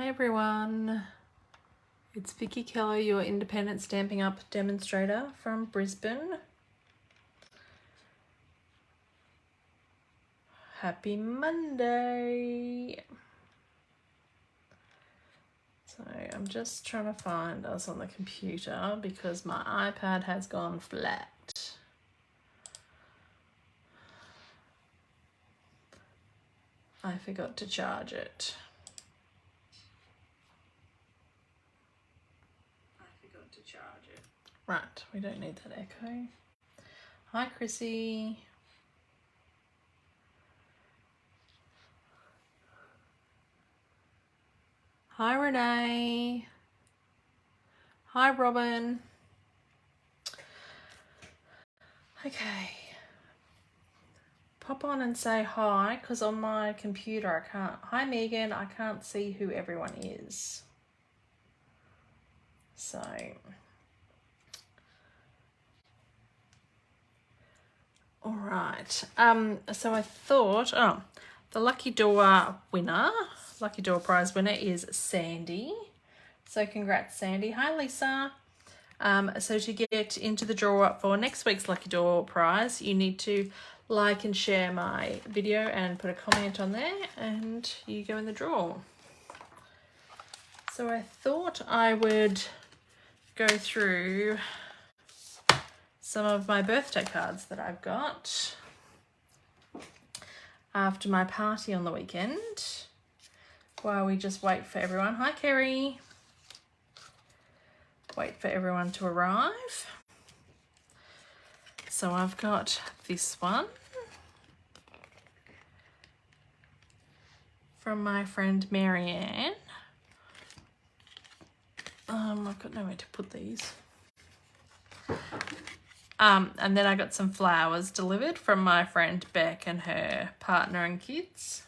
Hi everyone, it's Vickie Kello, your independent Stampin' Up demonstrator from Brisbane. Happy Monday! So I'm just trying to find us on the computer because my iPad has gone flat. I forgot to charge it. Right, we don't need that echo. Hi Chrissy. Hi Renee. Hi Robin. Okay. Pop on and say hi because on my computer I can't. Hi Megan, I can't see who everyone is. So. All right. So I thought, the lucky door prize winner is Sandy. So congrats, Sandy. Hi, Lisa. So to get into the draw for next week's lucky door prize, you need to like and share my video and put a comment on there, and you go in the draw. So I thought I would go through some of my birthday cards that I've got after my party on the weekend while we just wait for everyone. Hi Kerry. Wait for everyone to arrive. So I've got this one from my friend Marianne. I've got nowhere to put these. And then I got some flowers delivered from my friend Beck and her partner and kids.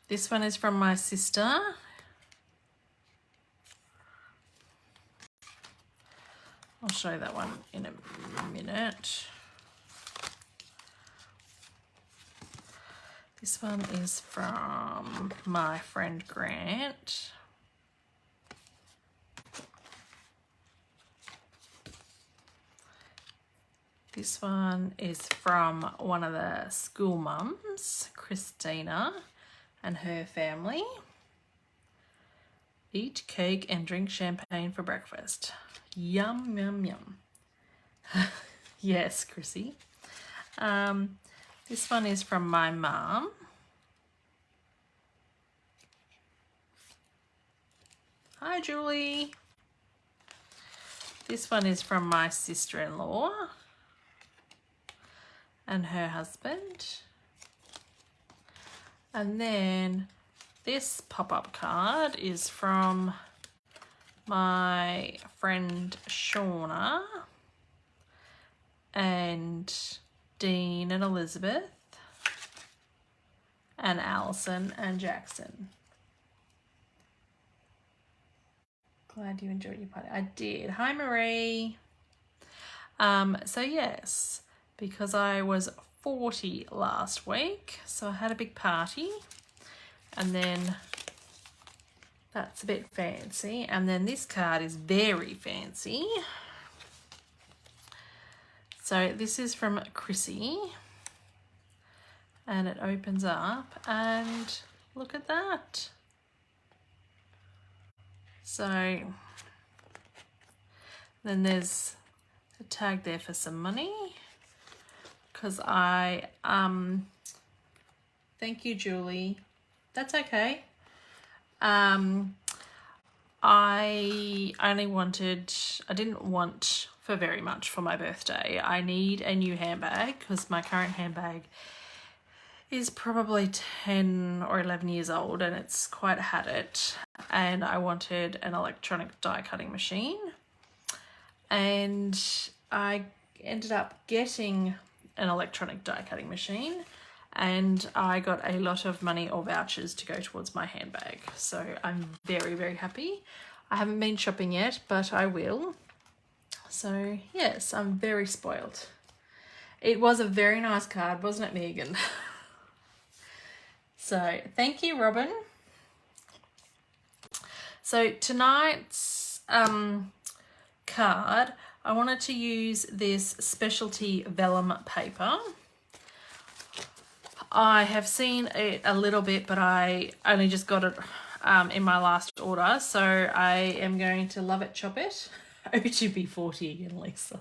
This one is from my sister. I'll show you that one in a minute. This one is from my friend Grant. This one is from one of the school mums, Christina, and her family. Eat cake and drink champagne for breakfast. Yum, yum, yum. Yes, Chrissy. This one is from my mum. Hi, Julie. This one is from my sister-in-law and her husband. And then this pop-up card is from my friend Shauna and Dean and Elizabeth and Allison and Jackson. Glad you enjoyed your party. I did. Hi Marie. So yes, because I was 40 last week, so I had a big party, and then that's a bit fancy, and then this card is very fancy. So this is from Chrissy, and it opens up, and look at that. So then there's a tag there for some money, because I, thank you, Julie. That's okay. I didn't want for very much for my birthday. I need a new handbag because my current handbag is probably 10 or 11 years old and it's quite had it. And I wanted an electronic die cutting machine. And I ended up getting an electronic die cutting machine, and I got a lot of money or vouchers to go towards my handbag. So I'm very, very happy. I haven't been shopping yet, but I will. So yes, I'm very spoiled. It was a very nice card, wasn't it, Megan? So thank you, Robin. So tonight's card, I wanted to use this Speciality Vellum paper. I have seen it a little bit, but I only just got it in my last order, so I am going to love it, chop it. OTB40 again, Lisa.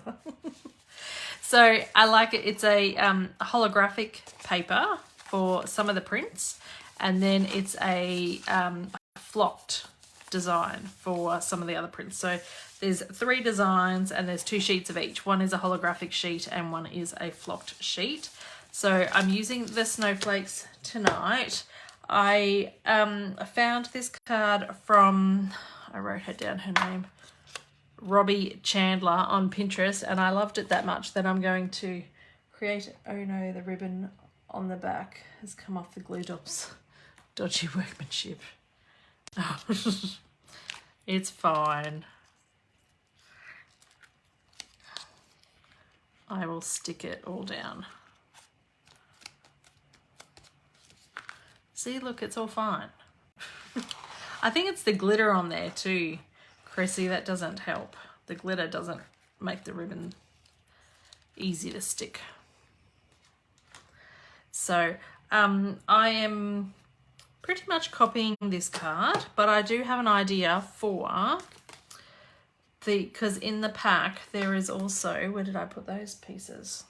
So I like it. It's a holographic paper for some of the prints, and then it's a flocked design for some of the other prints. So there's 3 designs and there's 2 sheets of each. One is a holographic sheet and one is a flocked sheet. So I'm using the snowflakes tonight. I found this card from, I wrote her down, her name, Robbie Chandler on Pinterest, and I loved it that much that I'm going to create. Oh no, the ribbon on the back has come off the glue dots. Dodgy workmanship. Oh, it's fine. I will stick it all down. See, look, it's all fine. I think it's the glitter on there too, Chrissy. That doesn't help. The glitter doesn't make the ribbon easy to stick. So I am pretty much copying this card, but I do have an idea for because in the pack there is also, where did I put those pieces?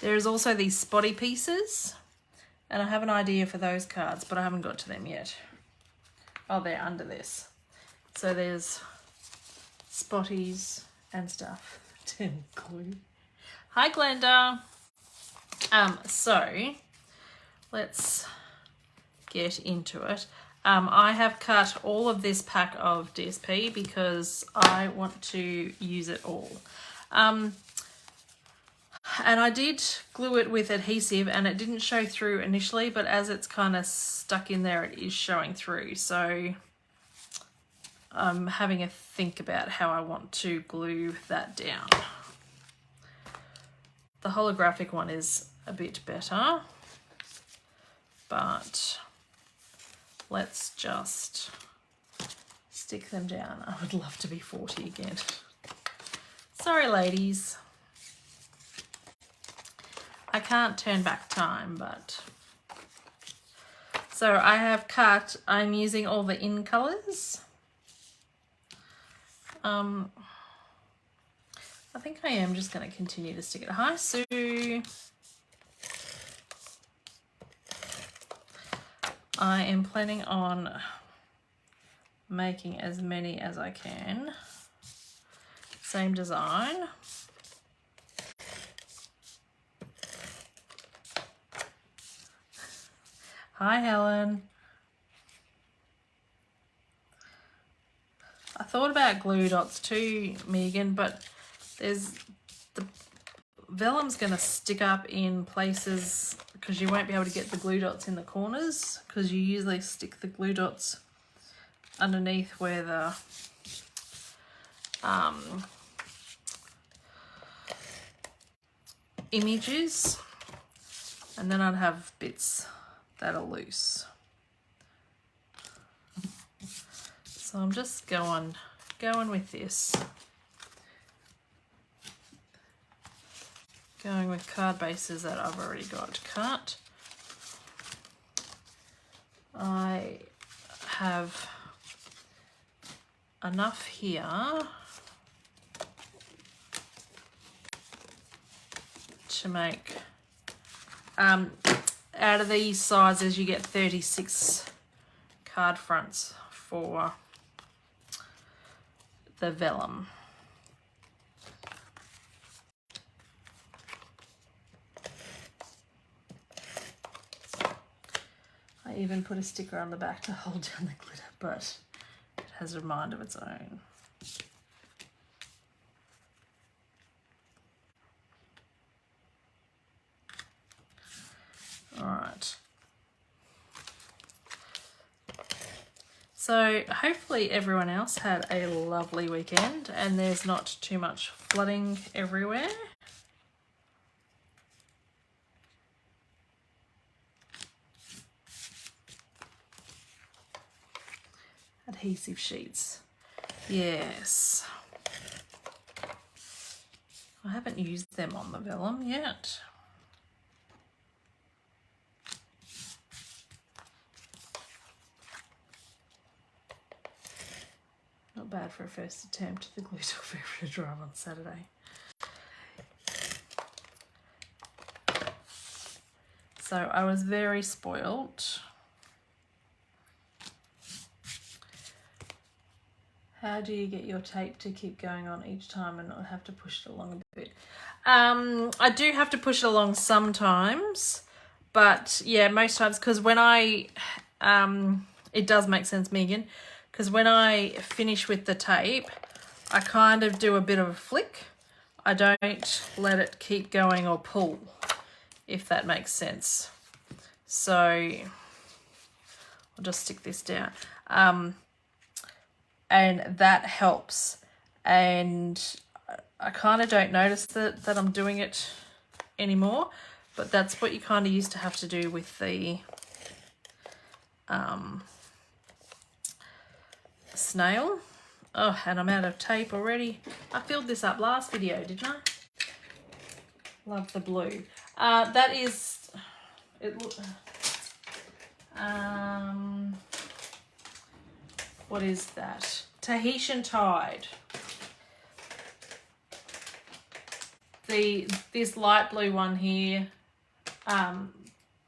There's also these spotty pieces, and I have an idea for those cards, but I haven't got to them yet. Oh, they're under this. So there's spotties and stuff. Tin glue. Hi, Glenda. So let's get into it. I have cut all of this pack of DSP because I want to use it all. And I did glue it with adhesive and it didn't show through initially, but as it's kind of stuck in there, it is showing through. So I'm having a think about how I want to glue that down. The holographic one is a bit better, but let's just stick them down. I would love to be 40 again. Sorry, ladies. I can't turn back time, but... So I have cut, I'm using all the in colours. I think I am just going to continue to stick it. Hi, Sue. I am planning on making as many as I can. Same design. Hi, Helen. I thought about glue dots too, Megan, but there's the vellum's going to stick up in places because you won't be able to get the glue dots in the corners because you usually stick the glue dots underneath where the image is, and then I'd have bits that are loose. So I'm just going with this. Going with card bases that I've already got cut. I have enough here to make out of these sizes you get 36 card fronts for the vellum. I even put a sticker on the back to hold down the glitter, but it has a mind of its own. All right. So hopefully everyone else had a lovely weekend and there's not too much flooding everywhere. adhesive sheets. Yes. I haven't used them on the vellum yet. Not bad for a first attempt. The glue took forever to dry on Saturday. So I was very spoilt. How do you get your tape to keep going on each time and not have to push it along a bit? I do have to push it along sometimes, but yeah, most times, because when I, it does make sense, Megan, because when I finish with the tape, I kind of do a bit of a flick. I don't let it keep going or pull, if that makes sense. So I'll just stick this down. And that helps. And I kind of don't notice that I'm doing it anymore, but that's what you kind of used to have to do with the snail. Oh, and I'm out of tape already. I filled this up last video, didn't I? Love the blue. That is, what is that? Tahitian Tide. This light blue one here,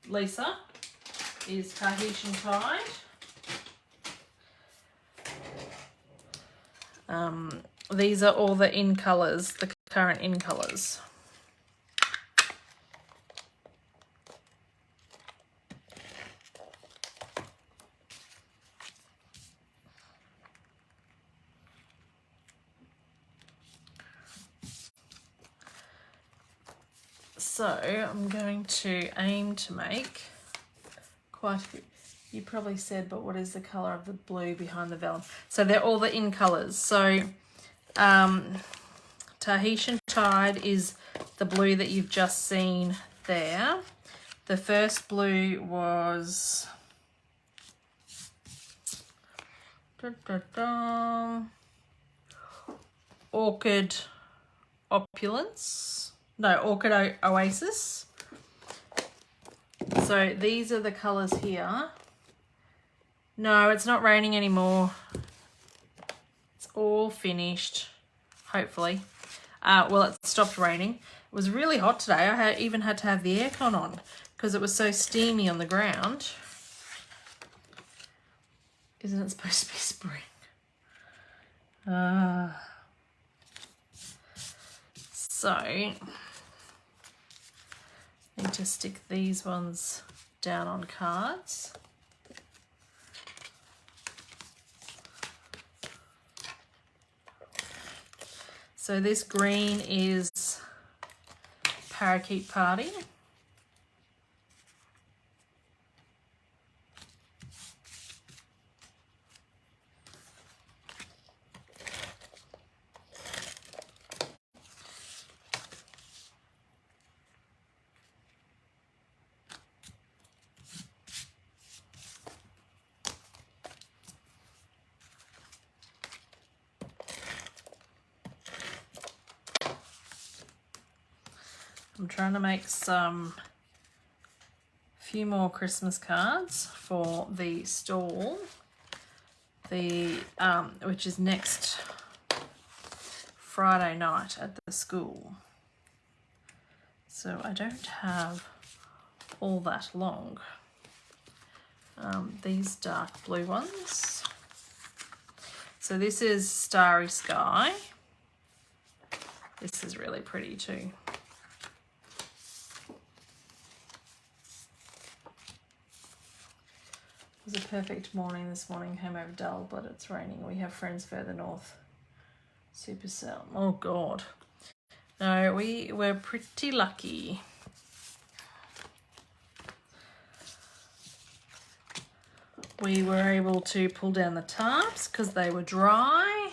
Lisa, is Tahitian Tide. These are all the in colours, the current in colours. So I'm going to aim to make quite a few. You probably said, but what is the colour of the blue behind the vellum? So they're all the in colours. So Tahitian Tide is the blue that you've just seen there. The first blue was Orchid Opulence. No, Orchid Oasis. So these are the colours here. No, it's not raining anymore. It's all finished, hopefully. Well, it stopped raining. It was really hot today. I even had to have the aircon on because it was so steamy on the ground. Isn't it supposed to be spring? So need to stick these ones down on cards. So this green is Parakeet Party. I'm trying to make few more Christmas cards for the stall, which is next Friday night at the school. So I don't have all that long. These dark blue ones. So this is Starry Sky. This is really pretty too. It was a perfect morning this morning, home over dull, but it's raining. We have friends further north. Supercell. Oh God. No, we were pretty lucky. We were able to pull down the tarps because they were dry.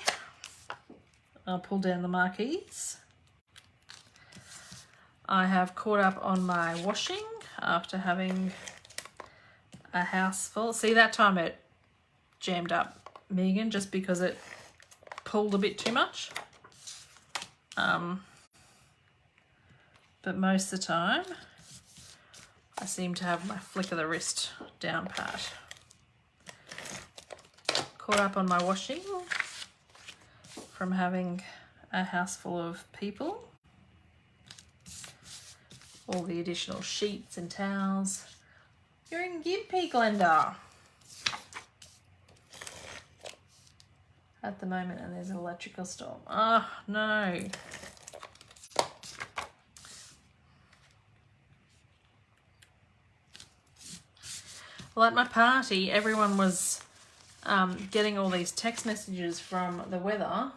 I'll pull down the marquees. I have caught up on my washing after having a house full. See, that time it jammed up Megan just because it pulled a bit too much. But most of the time, I seem to have my flick of the wrist down pat. Caught up on my washing from having a house full of people. All the additional sheets and towels. You're in Gimpy, Glenda. At the moment, and there's an electrical storm. Oh, no. Well, at my party, everyone was getting all these text messages from the weather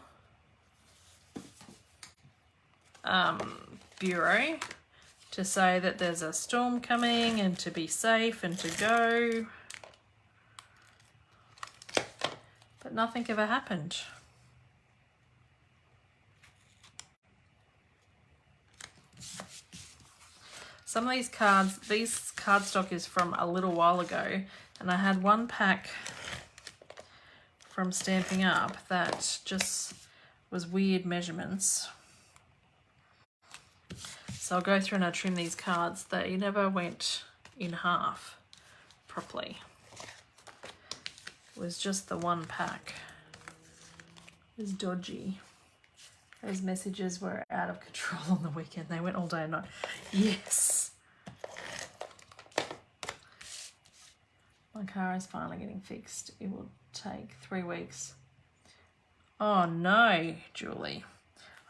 bureau to say that there's a storm coming and to be safe and to go. But nothing ever happened. Some of these cardstock is from a little while ago, and I had one pack from Stamping Up that just was weird measurements. So I'll go through and I'll trim these cards. They never went in half properly. It was just the one pack. It was dodgy. Those messages were out of control on the weekend. They went all day and night. Yes. My car is finally getting fixed. It will take 3 weeks. Oh no, Julie.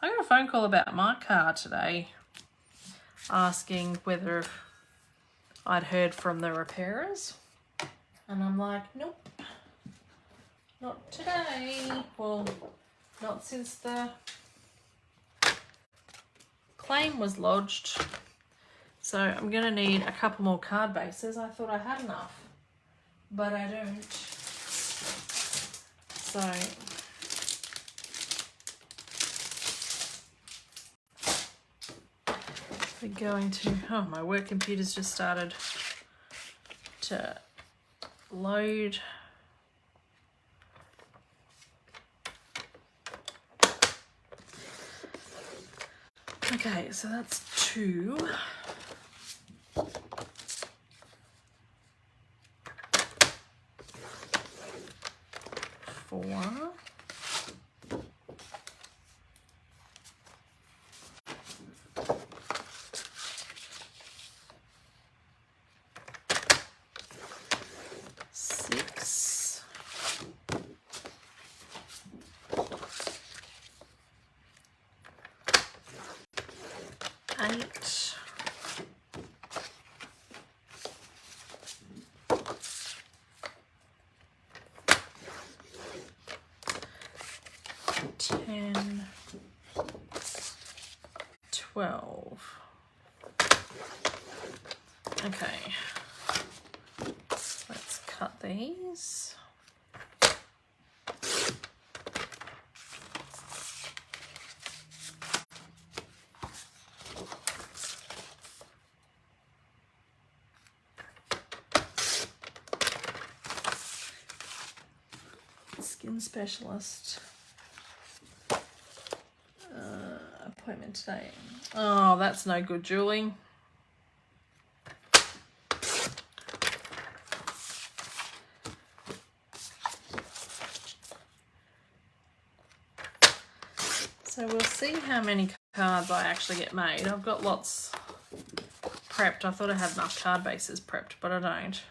I got a phone call about my car today asking whether I'd heard from the repairers. And I'm like, nope. Not today. Well, not since the claim was lodged. So I'm going to need a couple more card bases. I thought I had enough, but I don't. So we're going to, oh, my work computer's just started to load. Okay, so that's 2. 4. 6. 8. 10. 12. Okay. Let's cut these. Skin specialist appointment today. Oh, that's no good, Julie. So we'll see how many cards I actually get made. I've got lots prepped. I thought I had enough card bases prepped, but I don't.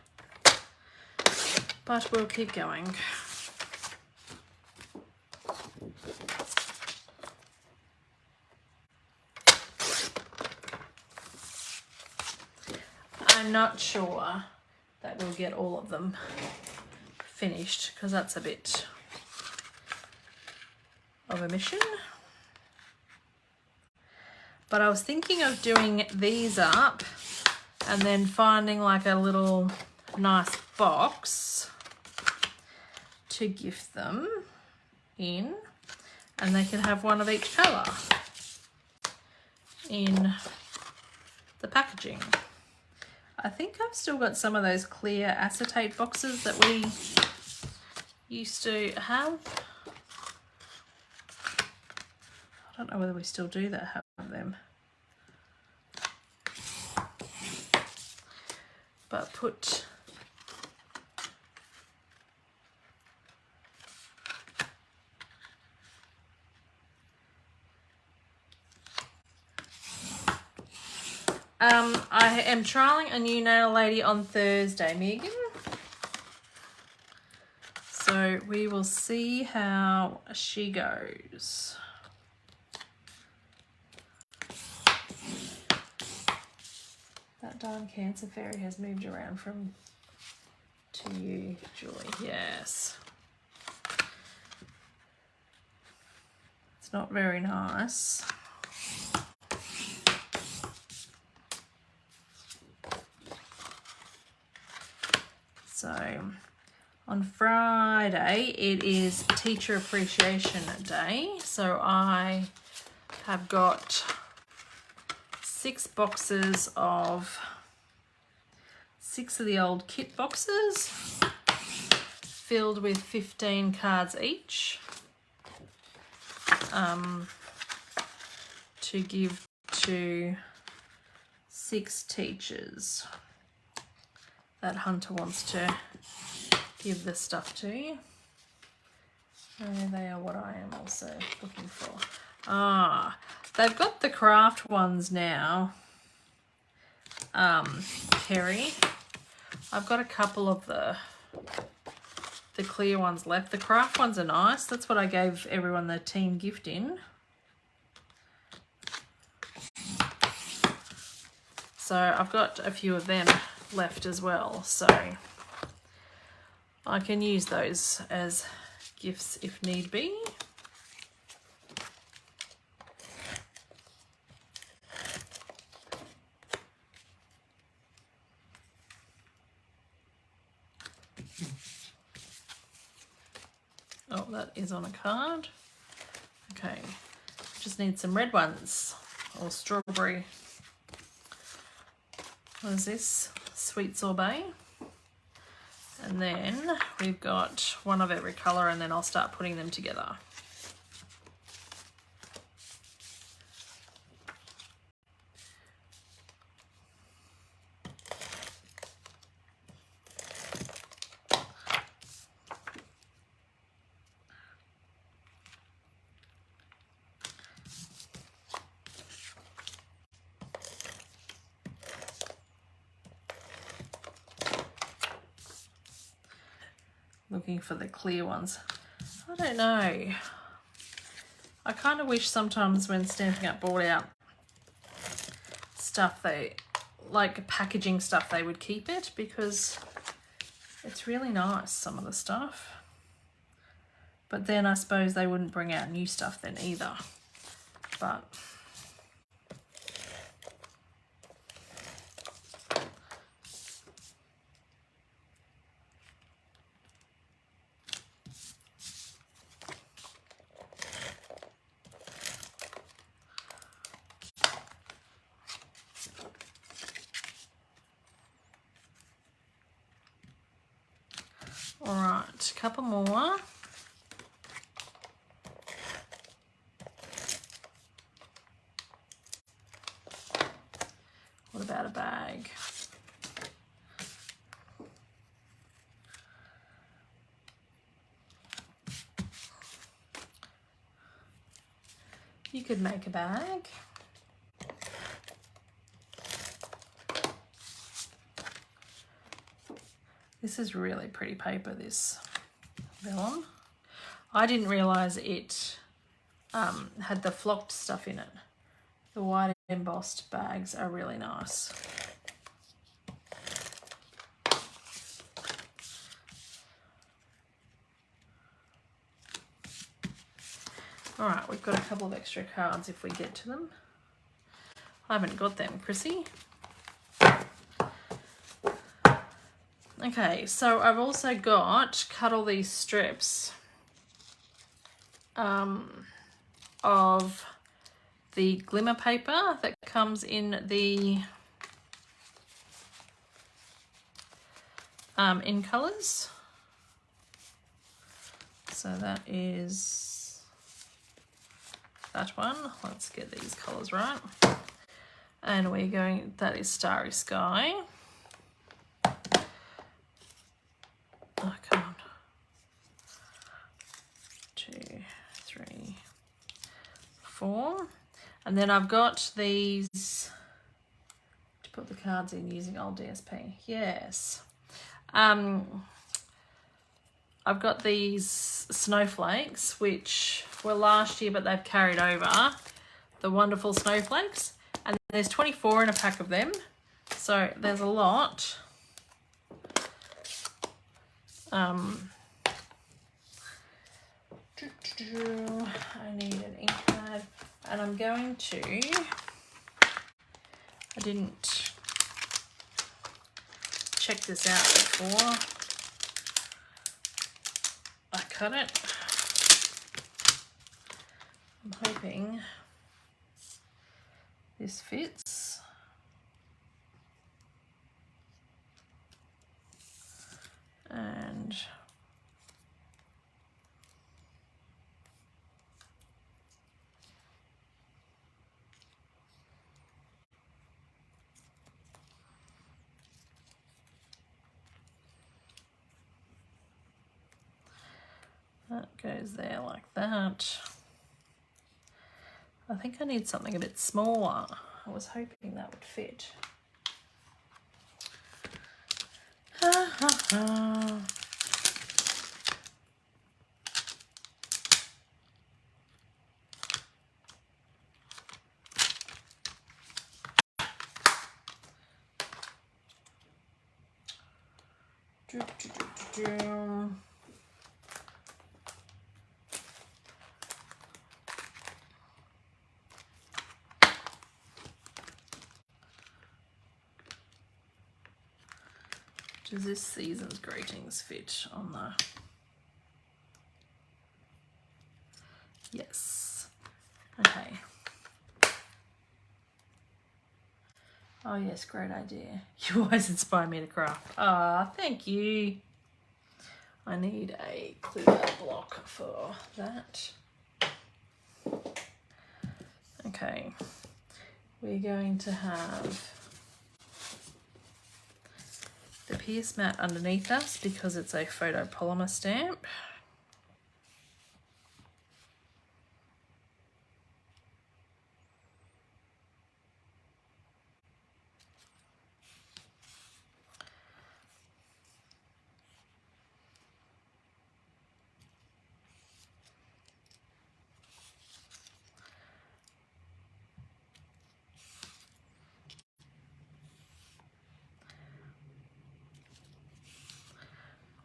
But we'll keep going. I'm not sure that we'll get all of them finished because that's a bit of a mission. But I was thinking of doing these up and then finding like a little nice box to gift them in, and they can have one of each colour in the packaging. I think I've still got some of those clear acetate boxes that we used to have. I don't know whether we still do that, have them. But put I am trialling a new nail lady on Thursday, Megan. So we will see how she goes. That darn cancer fairy has moved around from to you, Julie. Yes. It's not very nice. So on Friday, it is Teacher Appreciation Day. So I have got 6 boxes of 6 of the old kit boxes filled with 15 cards each to give to 6 teachers that Hunter wants to give the stuff to. And they are what I am also looking for. They've got the craft ones now, Kerry. I've got a couple of the clear ones left. The craft ones are nice. That's what I gave everyone the team gift in. So I've got a few of them left as well. So I can use those as gifts if need be. Oh, that is on a card. Okay, just need some red ones or strawberry. What is this? Sweet sorbet. And then we've got one of every colour, and then I'll start putting them together. Looking for the clear ones. I don't know. I kind of wish sometimes when Stampin' Up brought out stuff, they like packaging stuff, they would keep it, because it's really nice, some of the stuff. But then I suppose they wouldn't bring out new stuff then either. But all right, a couple more. What about a bag? You could make a bag. This is really pretty paper, this Vellum. I didn't realise it had the flocked stuff in it. The white embossed bags are really nice. All right, we've got a couple of extra cards if we get to them. I haven't got them, Chrissy. Okay, so I've also cut all these strips of the glimmer paper that comes in the in colours. So that is that one. Let's get these colours right. And we're going, that is Starry Sky. Oh, come on. 2, 3, 4. And then I've got these to put the cards in using old DSP. Yes. I've got these snowflakes, which were last year, but they've carried over. The wonderful snowflakes. And there's 24 in a pack of them. So there's a lot. I need an ink pad. And I'm going to... I didn't check this out before I cut it. I'm hoping this fits. And that goes there like that. I think I need something a bit smaller. I was hoping that would fit. Does this season's greetings fit on the... Yes. Okay. Oh yes, great idea. You always inspire me to craft. Ah, thank you. I need a clear block for that. Okay. We're going to have the Pierce mat underneath us because it's a photopolymer stamp.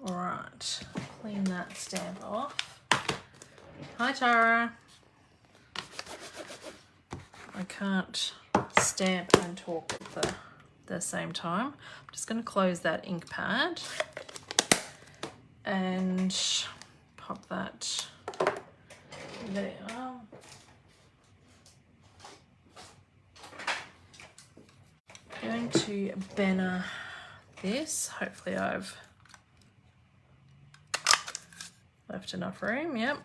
All right, clean that stamp off. Hi, Tara. I can't stamp and talk at the same time. I'm just going to close that ink pad and pop that there. Going to banner this. Hopefully I've left enough room. Yep.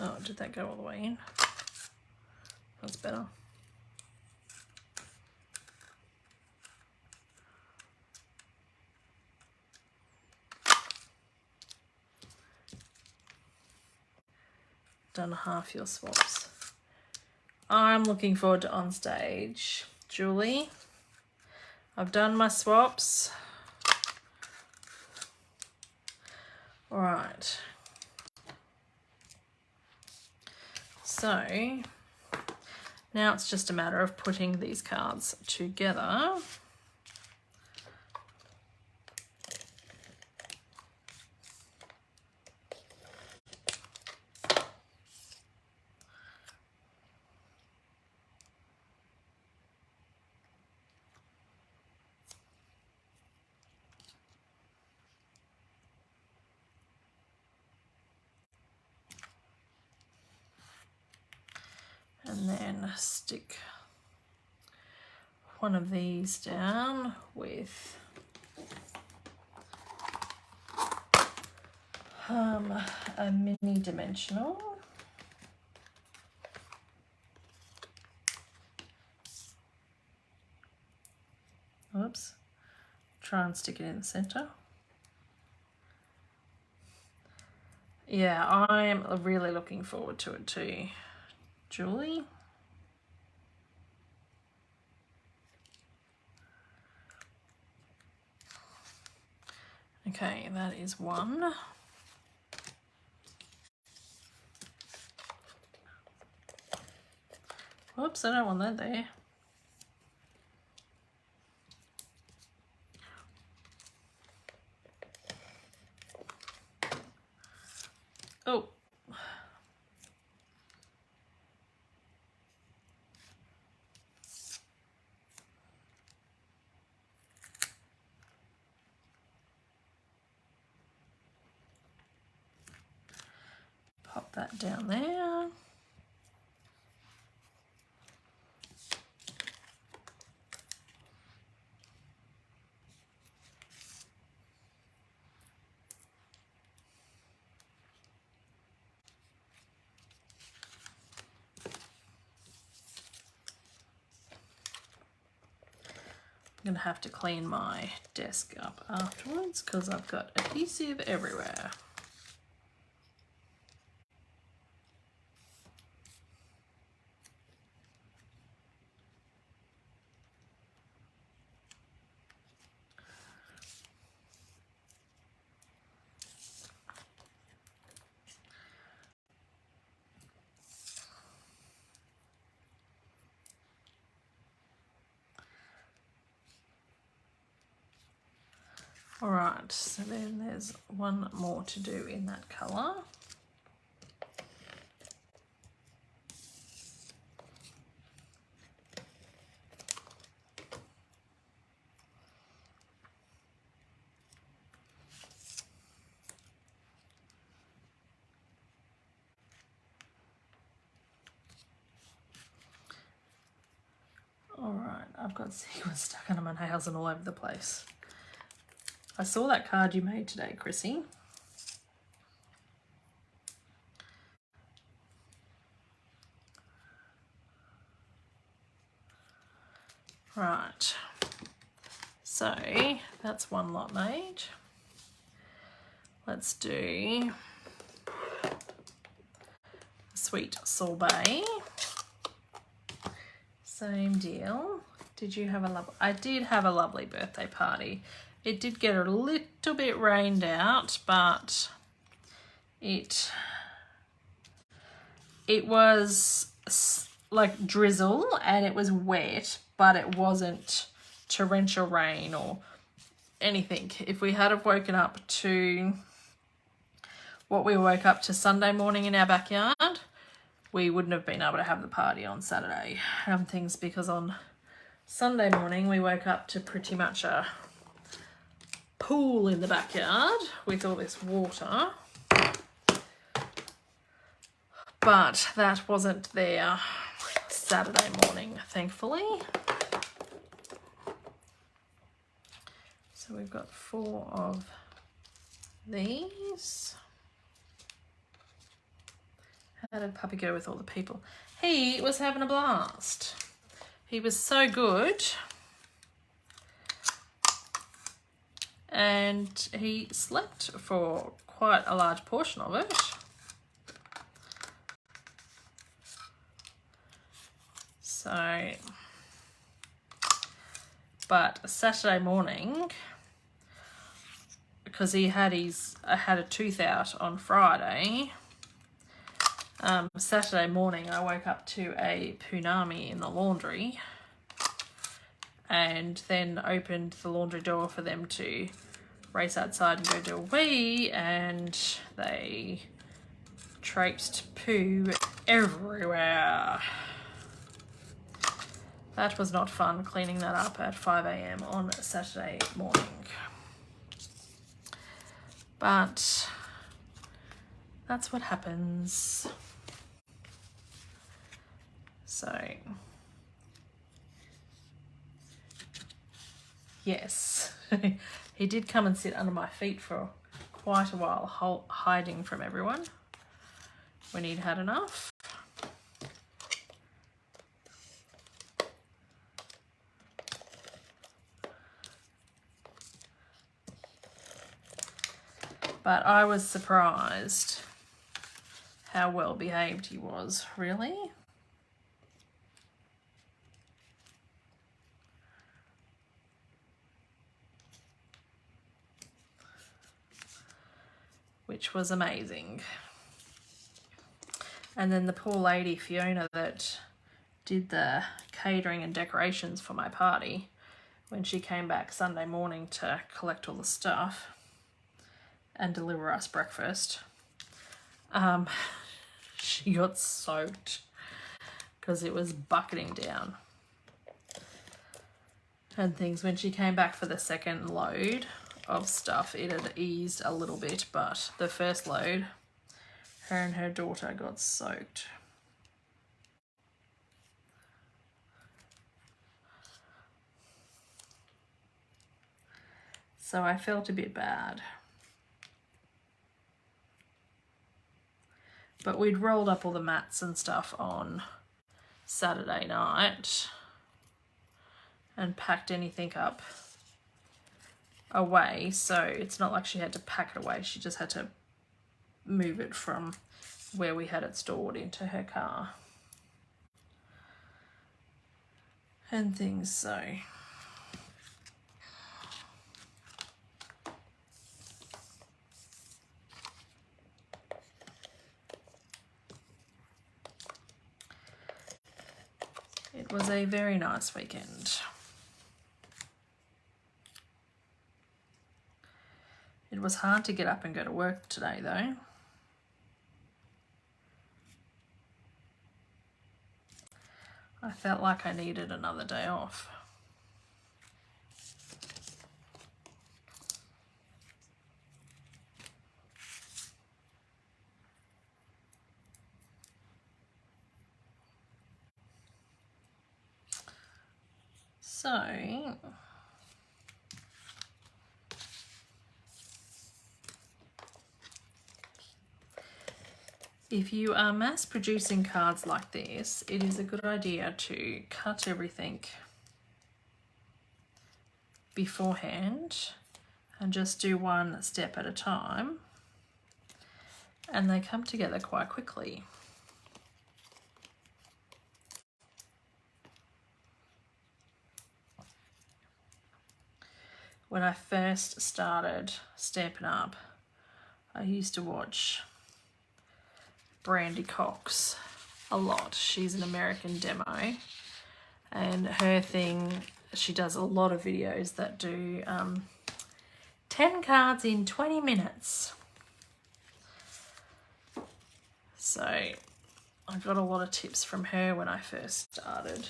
Oh, did that go all the way in? That's better. Done half your swaps. I'm looking forward to on stage, Julie. I've done my swaps. All right. So now it's just a matter of putting these cards together. and then stick one of these down with a mini dimensional. Oops. Try and stick it in the center. Yeah, I am really looking forward to it too, Julie. Okay, that is one. Whoops, I don't want that there. Oh. Pop that down there. I'm gonna have to clean my desk up afterwards because I've got adhesive everywhere. All right, so then there's one more to do in that colour. All right, I've got sequins stuck under my nails and all over the place. I saw that card you made today, Chrissy. Right, so that's one lot made. Let's do sweet sorbet. Same deal. Did you have a lovely? I did have a lovely birthday party. It did get a little bit rained out, but it was like drizzle and it was wet, but it wasn't torrential rain or anything. If we had have woken up to what we woke up to Sunday morning in our backyard, we wouldn't have been able to have the party on Saturday and things, because on Sunday morning we woke up to pretty much a pool in the backyard with all this water, but that wasn't there Saturday morning, thankfully. So we've got 4 of these. How did Puppy go with all the people? He was having a blast. He was so good. And he slept for quite a large portion of it. So, but Saturday morning, because he had a tooth out on Friday, Saturday morning I woke up to a punami in the laundry and then opened the laundry door for them to race outside and go do a wee, and they traipsed poo everywhere. That was not fun, cleaning that up at 5 AM on Saturday morning. But that's what happens. So yes, he did come and sit under my feet for quite a while, hiding from everyone when he'd had enough. But I was surprised how well behaved he was, really. Which was amazing. And then the poor lady, Fiona, that did the catering and decorations for my party, when she came back Sunday morning to collect all the stuff and deliver us breakfast, she got soaked because it was bucketing down and things. When she came back for the second load of stuff, it had eased a little bit, but the first load, her and her daughter got soaked. So I felt a bit bad. But we'd rolled up all the mats and stuff on Saturday night and packed anything up away, so it's not like she had to pack it away. She just had to move it from where we had it stored into her car and things. So it was a very nice weekend. It was hard to get up and go to work today, though. I felt like I needed another day off. So if you are mass producing cards like this, it is a good idea to cut everything beforehand and just do one step at a time, and they come together quite quickly. When I first started Stampin' Up, I used to watch Brandy Cox a lot. She's an American demo, and her thing, she does a lot of videos that do 10 cards in 20 minutes. So I got a lot of tips from her when I first started.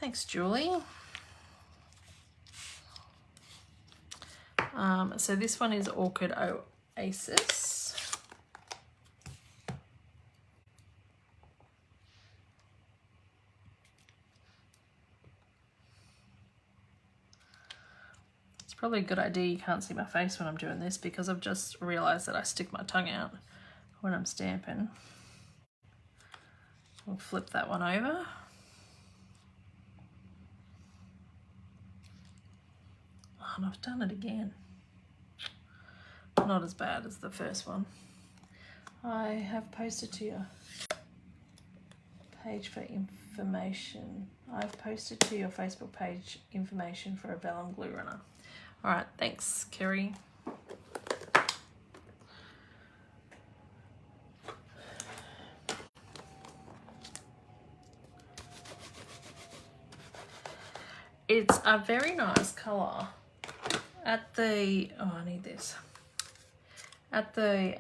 Thanks, Julie. So this one is Orchid Oasis. It's probably a good idea you can't see my face when I'm doing this, because I've just realised that I stick my tongue out when I'm stamping. We'll flip that one over. Oh, and I've done it again. Not as bad as the first one. I have posted to your page for information. I've posted to your Facebook page information for a Vellum glue runner. All right, thanks, Kerry. It's a very nice colour. At the, oh, I need this. At the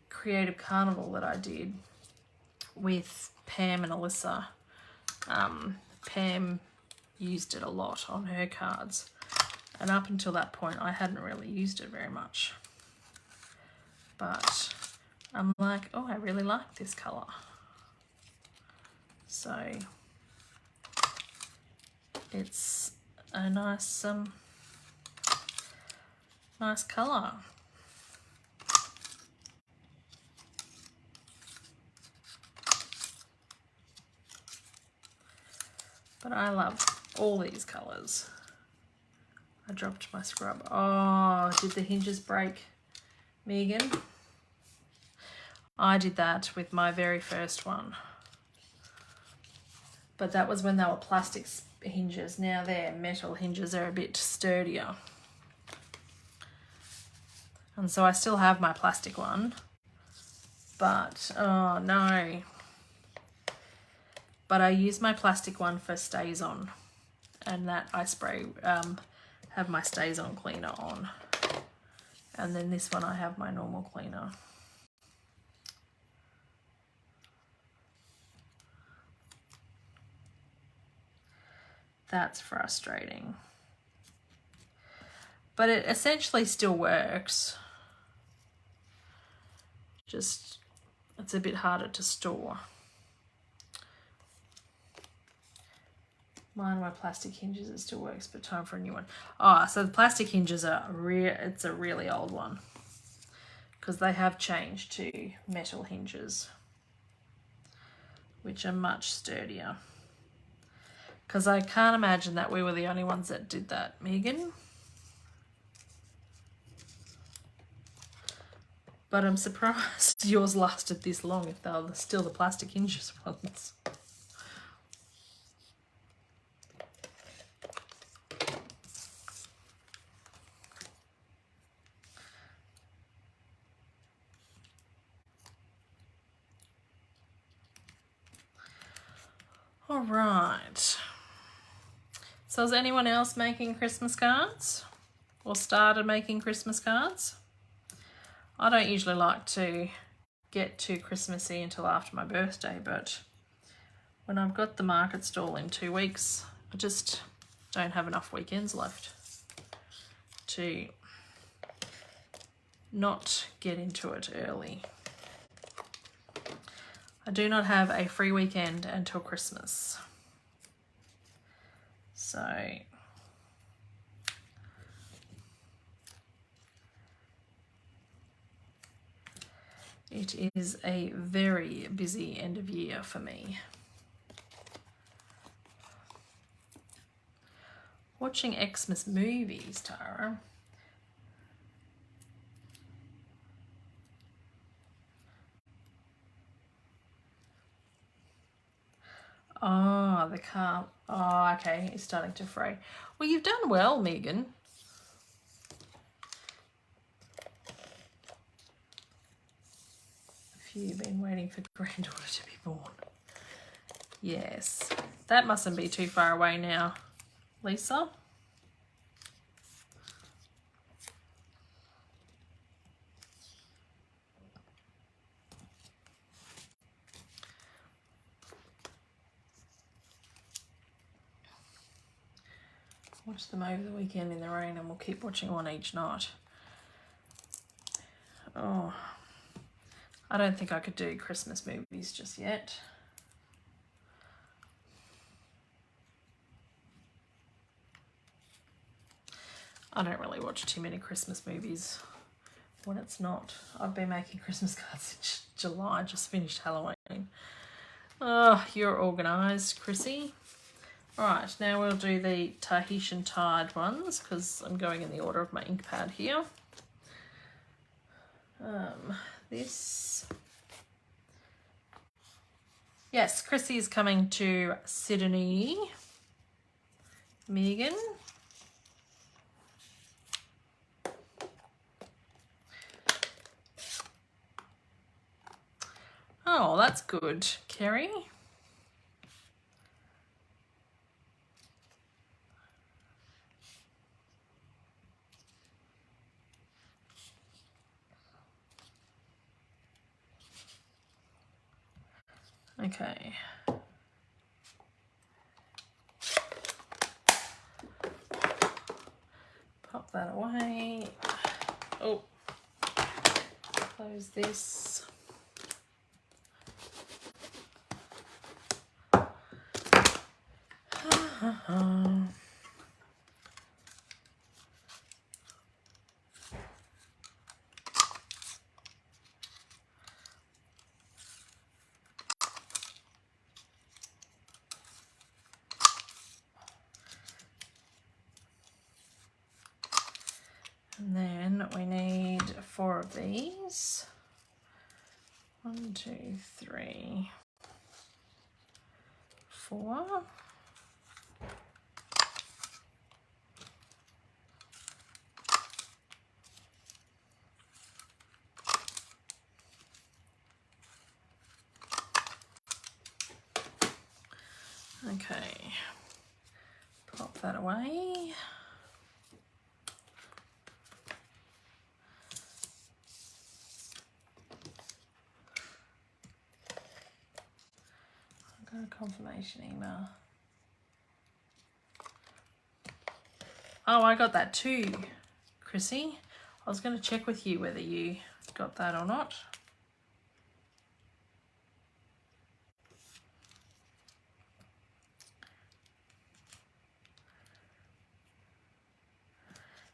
Creative Carnival that I did with Pam and Alyssa, Pam used it a lot on her cards, and up until that point I hadn't really used it very much. but I'm like, oh, I really like this colour. So it's a nice nice colour. But I love all these colours. I dropped my scrub. Oh, did the hinges break, Megan? I did that with my very first one. But that was when they were plastic hinges. Now they're metal hinges. They're a bit sturdier. And so I still have my plastic one. But, oh no. But I use my plastic one for stays on. And that I spray, have my stays on cleaner on. And then this one I have my normal cleaner. That's frustrating. But it essentially still works. Just, it's a bit harder to store. Mine were plastic hinges, it still works, but time for a new one. Oh, so the plastic hinges are it's a really old one. Because they have changed to metal hinges, which are much sturdier. Because I can't imagine that we were the only ones that did that, Megan. But I'm surprised yours lasted this long if they were still the plastic hinges ones. All right. So is anyone else making Christmas cards? Or started making Christmas cards? I don't usually like to get too Christmassy until after my birthday, but when I've got the market stall in 2 weeks, I just don't have enough weekends left to not get into it early. I do not have a free weekend until Christmas. So it is a very busy end of year for me. Watching Xmas movies, Tara. Oh, the car. Oh, okay. It's starting to fray. Well, you've done well, Megan. Have you been waiting for granddaughter to be born? Yes. That mustn't be too far away now, Lisa. Watch them over the weekend in the rain and we'll keep watching one each night. Oh, I don't think I could do Christmas movies just yet. I don't really watch too many Christmas movies when it's not. I've been making Christmas cards since July, just finished Halloween. Oh, you're organised, Chrissy. Right, now we'll do the Tahitian tied ones because I'm going in the order of my ink pad here. This. Yes, Chrissy is coming to Sydney. Megan. Oh, that's good, Kerry. Okay. Pop that away. Oh, close is this. And then we need 4 of these. 1, 2, 3, 4. Okay, pop that away. I've got a confirmation email. Oh, I got that too, Chrissy. I was going to check with you whether you got that or not.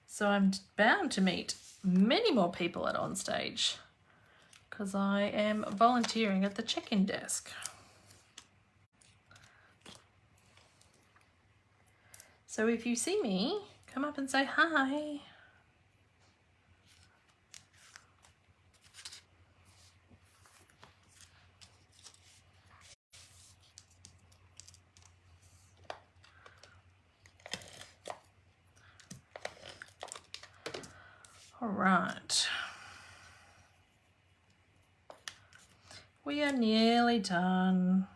So I'm bound to meet many more people at Onstage because I am volunteering at the check-in desk. So if you see me, come up and say hi. All right. We are nearly done.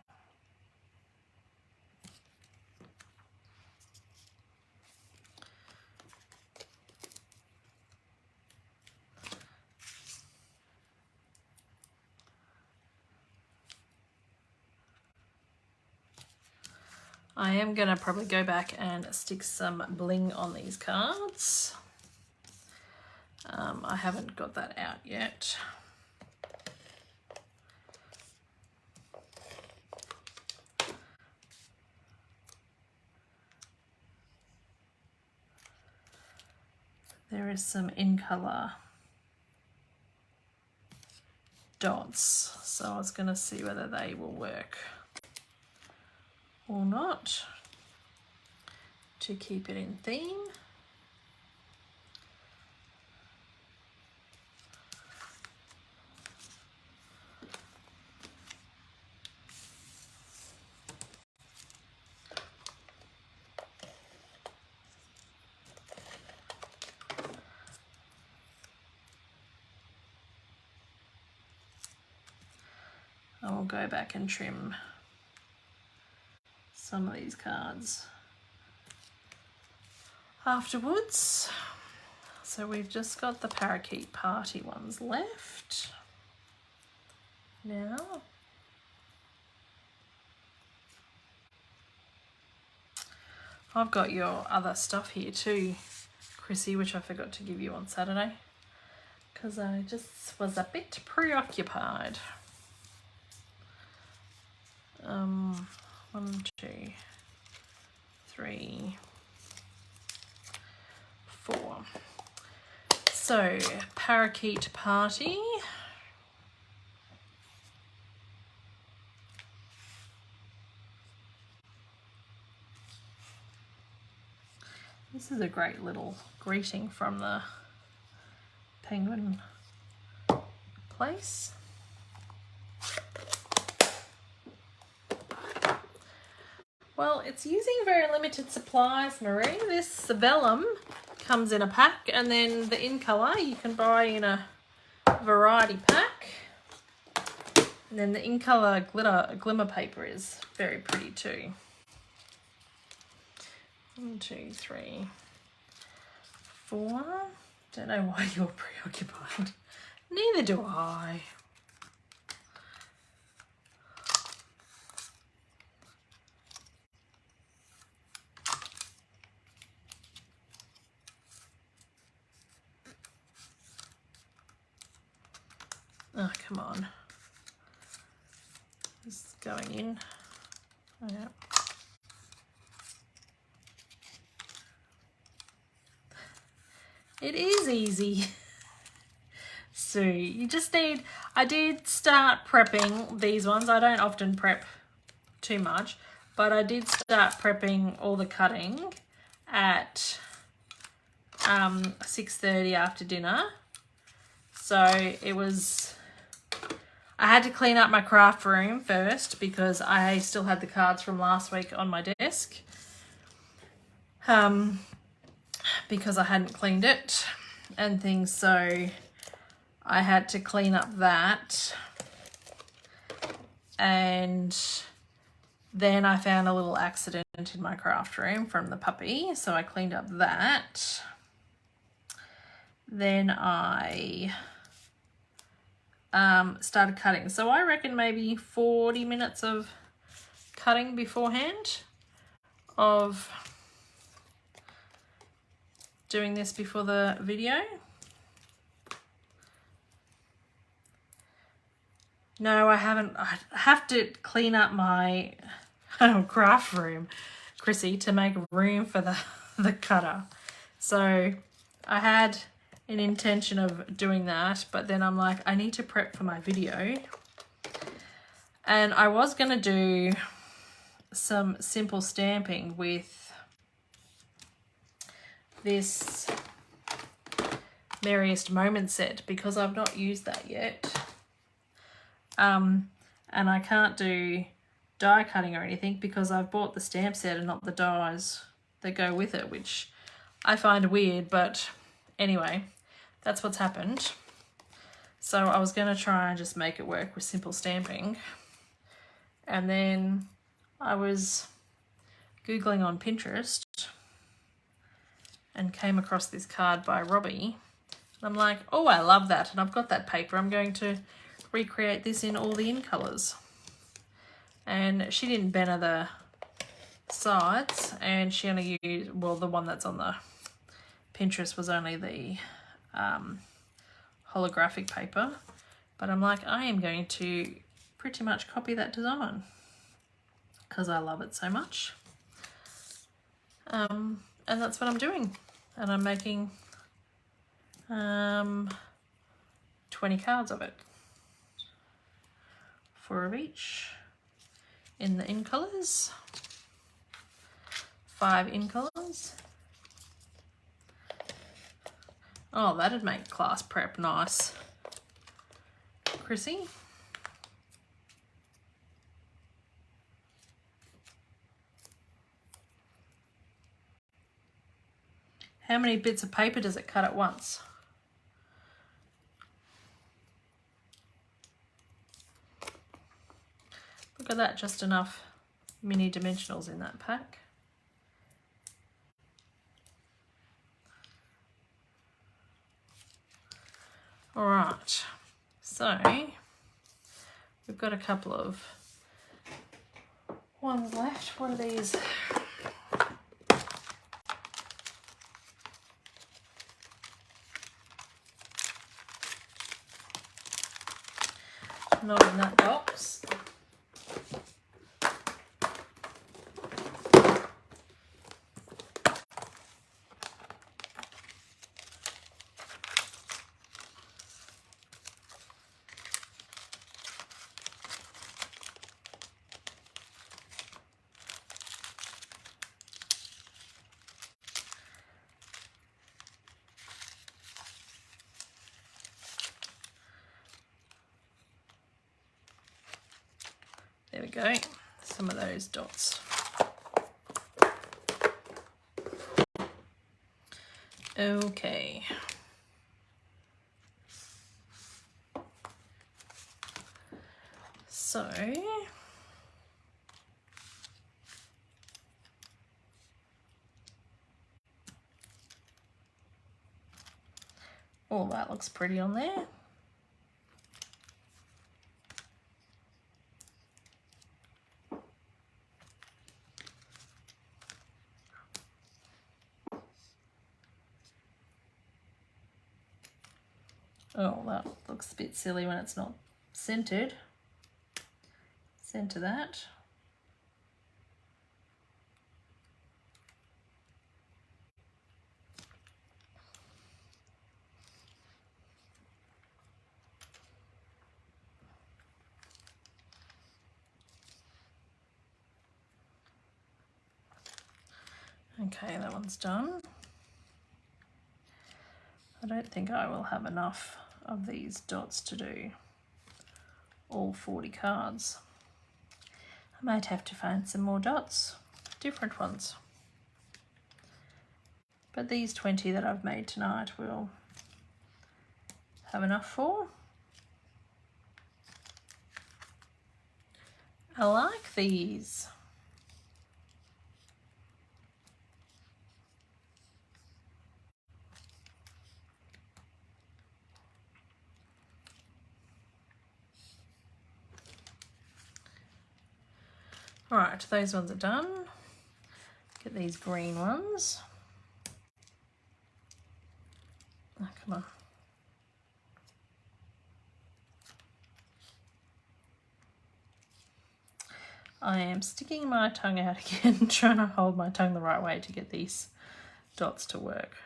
I am going to probably go back and stick some bling on these cards. I haven't got that out yet. There is some in colour dots, so I was going to see whether they will work or not to keep it in theme. I will go back and trim some of these cards afterwards. So we've just got the parakeet party ones left now. I've got your other stuff here too, Chrissy, which I forgot to give you on Saturday because I just was a bit preoccupied. 1, 2, 3, 4. So, parakeet party. This is a great little greeting from the penguin place. Well, it's using very limited supplies, Marie. This Vellum comes in a pack, and then the in colour you can buy in a variety pack. And then the in colour glimmer paper is very pretty too. 1, 2, 3, 4. Don't know why you're preoccupied. Neither do I. Oh, come on. It's going in. Oh, yeah. It is easy. So you just need, I did start prepping these ones. I don't often prep too much, but I did start prepping all the cutting at 6:30 after dinner. So it was, I had to clean up my craft room first because I still had the cards from last week on my desk. Because I hadn't cleaned it and things, so I had to clean up that. And then I found a little accident in my craft room from the puppy, so I cleaned up that. Then I started cutting. So I reckon maybe 40 minutes of cutting beforehand, of doing this before the video. No, I haven't. I have to clean up my craft room, Chrissy, to make room for the cutter. So I had an intention of doing that, but then I'm like, I need to prep for my video. And I was going to do some simple stamping with this Merriest Moment set because I've not used that yet. And I can't do die cutting or anything because I've bought the stamp set and not the dies that go with it, which I find weird, but anyway, that's what's happened. So I was going to try and just make it work with simple stamping. And then I was Googling on Pinterest and came across this card by Robbie. And I'm like, oh, I love that. And I've got that paper. I'm going to recreate this in all the in colours. And she didn't banner the sides, and she only used, well, the one that's on the Pinterest was only the holographic paper. But I'm like, I am going to pretty much copy that design because I love it so much. And that's what I'm doing. And I'm making 20 cards of it. 4 of each in the in colours. 5 in colours. Oh, that'd make class prep nice, Chrissy. How many bits of paper does it cut at once? Look at that, just enough mini dimensionals in that pack. All right, so we've got a couple of ones left. What are these? Not in that box. There we go, some of those dots. Okay. So, oh, that looks pretty on there. Oh, that looks a bit silly when it's not centered. Center that. Okay, that one's done. I don't think I will have enough of these dots to do all 40 cards. I might have to find some more dots, different ones. But these 20 that I've made tonight will have enough for. I like these. All right, those ones are done. Get these green ones. Oh, come on. I am sticking my tongue out again, trying to hold my tongue the right way to get these dots to work.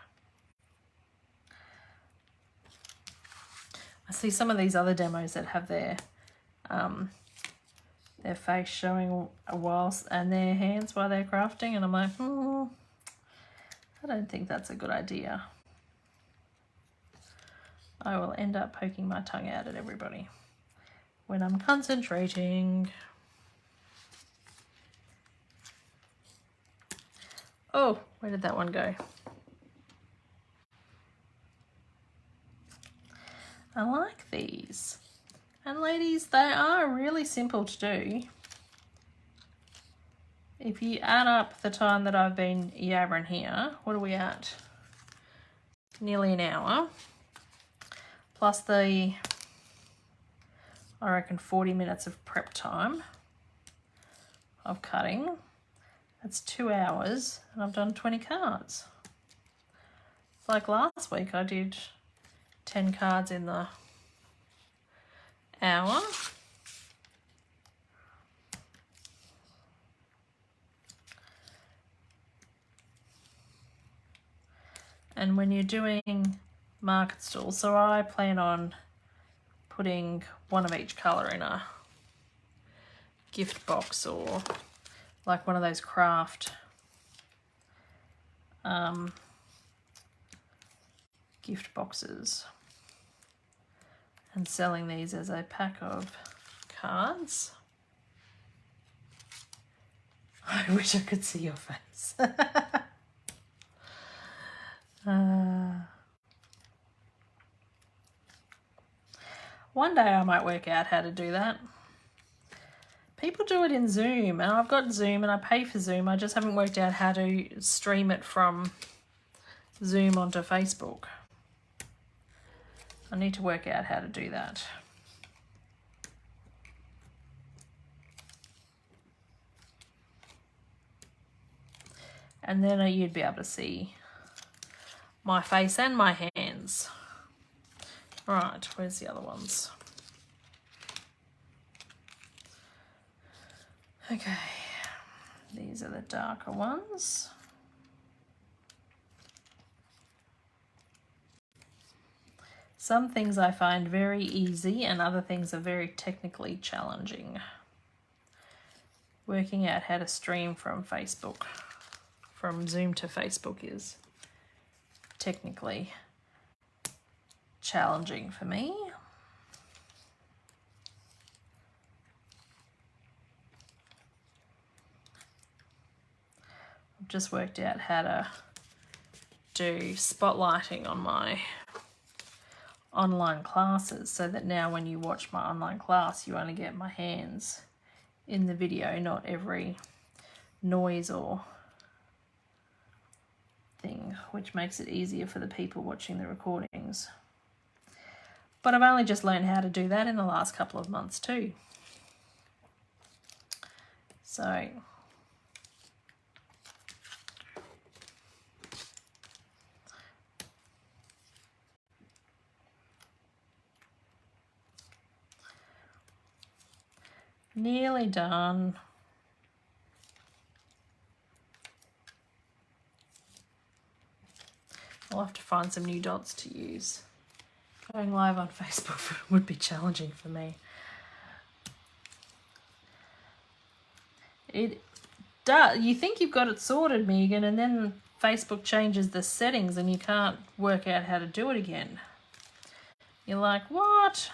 I see some of these other demos that have their face showing whilst and their hands while they're crafting, and I'm like, I don't think that's a good idea. I will end up poking my tongue out at everybody when I'm concentrating. Oh, where did that one go? I like these. And ladies, they are really simple to do. If you add up the time that I've been yabbering here, what are we at? Nearly an hour. Plus the, I reckon, 40 minutes of prep time of cutting. That's 2 hours and I've done 20 cards. It's like last week I did 10 cards in the hour. And when you're doing market stalls, so I plan on putting one of each colour in a gift box or like one of those craft gift boxes, and selling these as a pack of cards. I wish I could see your face. One day I might work out how to do that. People do it in Zoom, and I've got Zoom and I pay for Zoom. I just haven't worked out how to stream it from Zoom onto Facebook. I need to work out how to do that. And then you'd be able to see my face and my hands. Right, where's the other ones? Okay, these are the darker ones. Some things I find very easy and other things are very technically challenging. Working out how to stream from Facebook, from Zoom to Facebook, is technically challenging for me. I've just worked out how to do spotlighting on my online classes so that now when you watch my online class you only get my hands in the video, not every noise or thing, which makes it easier for the people watching the recordings. But I've only just learned how to do that in the last couple of months too. So Nearly done. I'll have to find some new dots to use. Going live on Facebook would be challenging for me. It does. You think you've got it sorted, Megan, and then Facebook changes the settings and you can't work out how to do it again. You're like, what?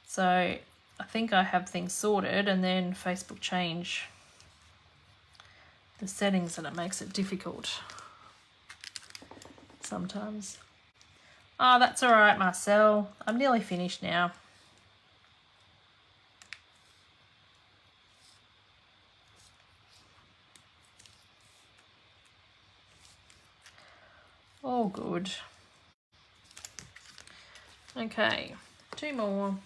So I think I have things sorted, and then Facebook change the settings and it makes it difficult sometimes. Oh, that's all right, Marcel. I'm nearly finished now. All good. Okay, 2 more.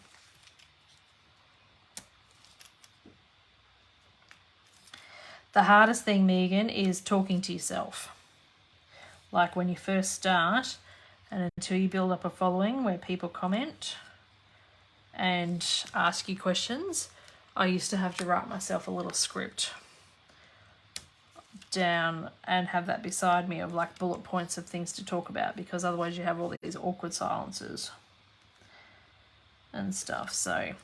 The hardest thing, Megan, is talking to yourself. Like when you first start and until you build up a following where people comment and ask you questions, I used to have to write myself a little script down and have that beside me of like bullet points of things to talk about, because otherwise you have all these awkward silences and stuff. So,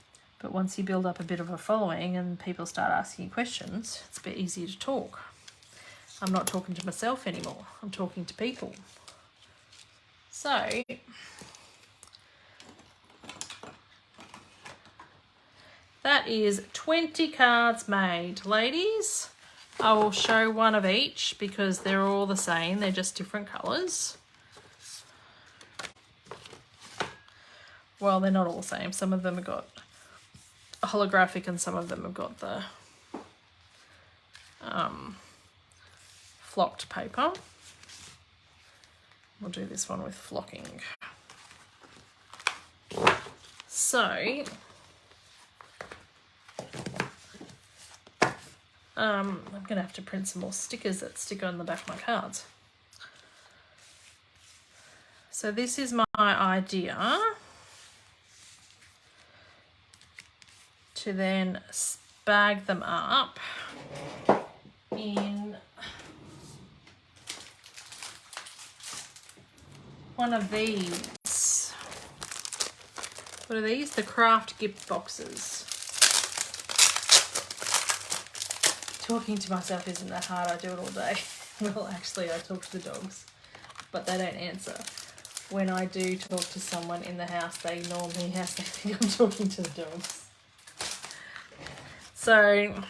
but once you build up a bit of a following and people start asking you questions, it's a bit easier to talk. I'm not talking to myself anymore. I'm talking to people. So, that is 20 cards made, ladies. I will show one of each because they're all the same. They're just different colours. Well, they're not all the same. Some of them have got a holographic and some of them have got the flocked paper. We'll do this one with flocking. So, I'm going to have to print some more stickers that stick on the back of my cards. So this is my idea to then bag them up in one of these. What are these? The craft gift boxes. Talking to myself isn't that hard. I do it all day. Well, actually, I talk to the dogs, but they don't answer. When I do talk to someone in the house, they ignore me as they think I'm talking to the dogs. So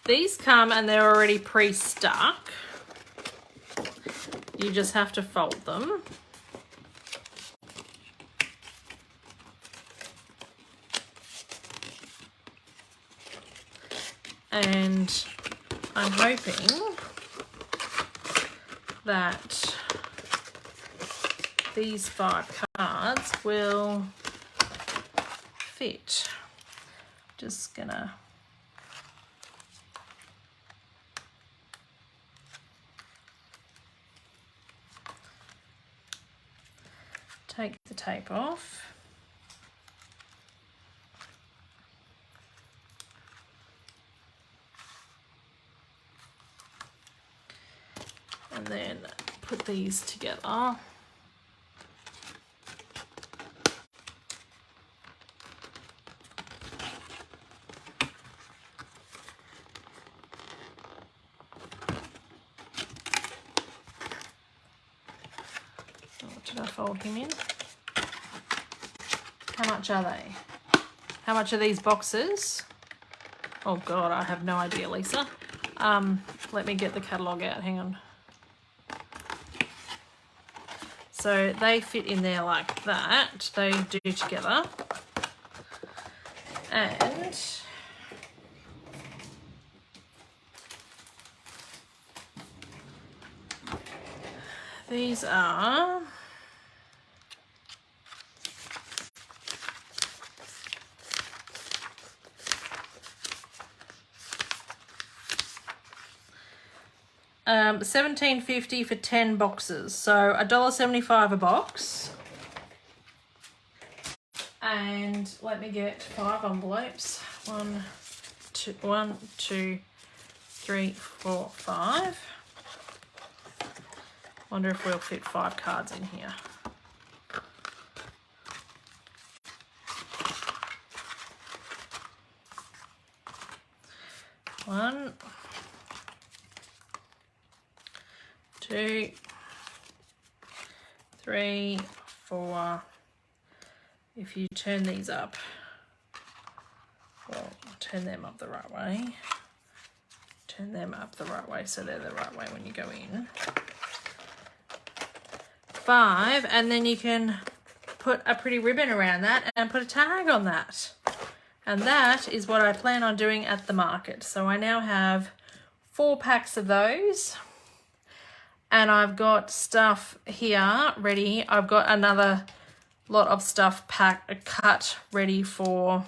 these come and they're already pre-stuck. You just have to fold them. And I'm hoping that these 5 cards will fit. Just gonna take the tape off. And then put these together. What did I fold him in? How much are they? How much are these boxes? Oh God, I have no idea, Lisa. Let me get the catalogue out, hang on. So they fit in there like that. They do together. And these are $17.50 for 10 boxes, so $1.75 a box. And let me get 5 envelopes. 1, 2, 3, 4, 5. Wonder if we'll fit 5 cards in here. One, 2, 3, 4. If you turn these up, well, turn them up the right way. Turn them up the right way so they're the right way when you go in. 5, and then you can put a pretty ribbon around that and put a tag on that. And that is what I plan on doing at the market. So I now have 4 packs of those. And I've got stuff here ready. I've got another lot of stuff cut ready for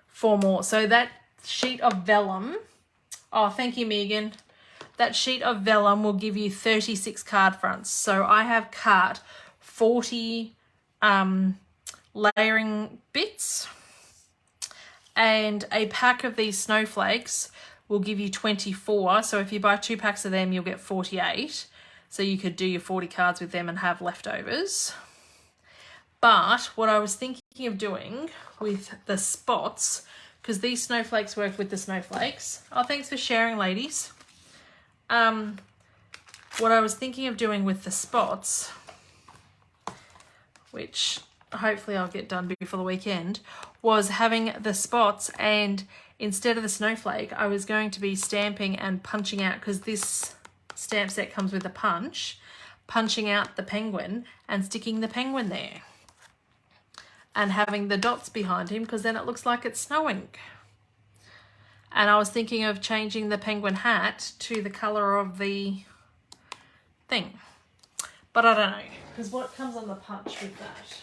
4 more. So that sheet of vellum, oh, thank you, Megan. That sheet of vellum will give you 36 card fronts. So I have cut 40 layering bits. And a pack of these snowflakes will give you 24. So if you buy 2 packs of them, you'll get 48. So you could do your 40 cards with them and have leftovers. But what I was thinking of doing with the spots, because these snowflakes work with the snowflakes. Oh, thanks for sharing, ladies. What I was thinking of doing with the spots, which hopefully I'll get done before the weekend, was having the spots, and instead of the snowflake, I was going to be stamping and punching out, because this stamp set comes with a punch, punching out the penguin and sticking the penguin there. And having the dots behind him, because then it looks like it's snowing. And I was thinking of changing the penguin hat to the colour of the thing. But I don't know, because what comes on the punch with that?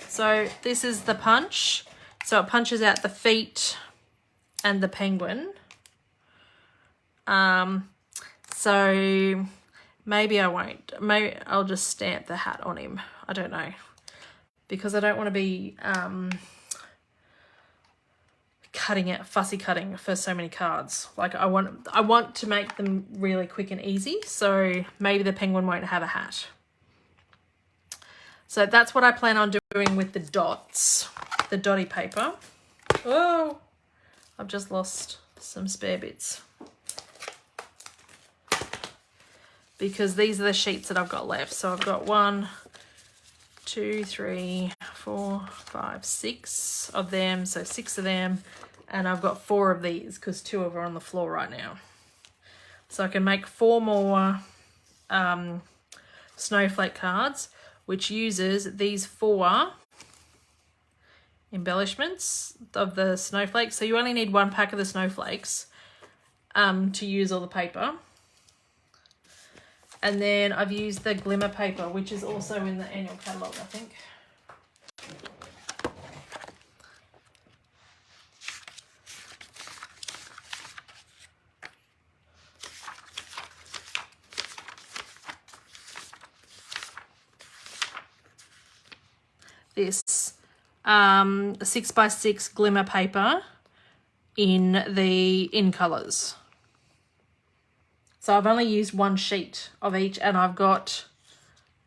So this is the punch. So it punches out the feet and the penguin. So maybe I won't. Maybe I'll just stamp the hat on him. I don't know. Because I don't want to be fussy cutting for so many cards. Like I want to make them really quick and easy. So maybe the penguin won't have a hat. So that's what I plan on doing with the dots, the dotty paper. Oh, I've just lost some spare bits. Because these are the sheets that I've got left. So I've got 1, 2, 3, 4, 5, 6 of them. So 6 of them. And I've got 4 of these because 2 of them are on the floor right now. So I can make 4 more snowflake cards, which uses these 4 embellishments of the snowflakes. So you only need 1 pack of the snowflakes to use all the paper. And then I've used the glimmer paper, which is also in the annual catalogue, I think. This 6x6 glimmer paper in colours. So I've only used 1 sheet of each, and I've got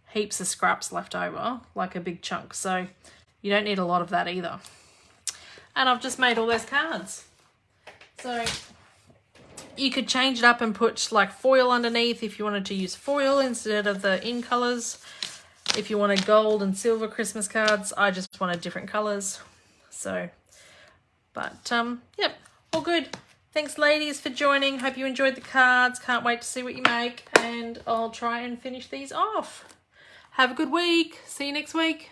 heaps of scraps left over, like a big chunk. So you don't need a lot of that either. And I've just made all those cards. So you could change it up and put like foil underneath if you wanted to use foil instead of the in colours. If you wanted gold and silver Christmas cards, I just wanted different colours. So, but yep, all good. Thanks, ladies, for joining. Hope you enjoyed the cards. Can't wait to see what you make, and I'll try and finish these off. Have a good week. See you next week.